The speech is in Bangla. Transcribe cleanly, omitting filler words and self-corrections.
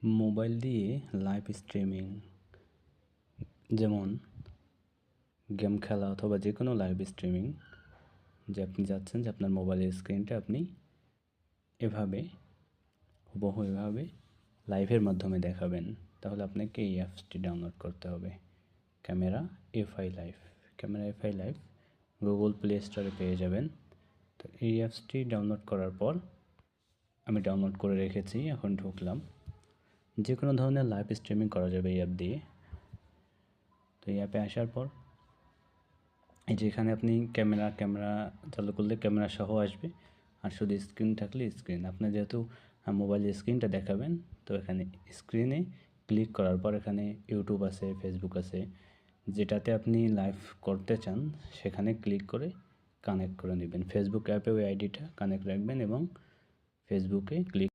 মোবাইল দিয়ে লাইভ স্ট্রিমিং যেমন গেম খেলা অথবা যে কোনো লাইভ স্ট্রিমিং যে আপনি চাচ্ছেন যে আপনার মোবাইলের স্ক্রিনটা আপনি হুবহু এভাবে লাইভের মাধ্যমে দেখাবেন, তাহলে আপনাকে এই অ্যাপসটি ডাউনলোড করতে হবে। Camera FI live Google play স্টোরে পেয়ে যাবেন। তো এই অ্যাপসটি ডাউনলোড করার পর আমি ডাউনলোড করে রেখেছি, এখন ঢুকলাম। যে কোনো ধরনের লাইভ স্ট্রিমিং করা যাবে এই অ্যাপ দিয়ে। তো এই অ্যাপে আসার পর এই যে এখানে আপনি ক্যামেরা চালু করলে ক্যামেরা সহ আসবে, আর শুধু স্ক্রিন থাকলে স্ক্রিন। আপনি যেহেতু মোবাইলের স্ক্রিনটা দেখাবেন, তো এখানে স্ক্রিনে ক্লিক করার পর এখানে ইউটিউব আছে, ফেসবুক আছে, যেটাতে আপনি লাইভ করতে চান সেখানে ক্লিক করে কানেক্ট করে নেবেন। ফেসবুক অ্যাপে ওই আইডিটা কানেক্ট রাখবেন এবং ফেসবুকে ক্লিক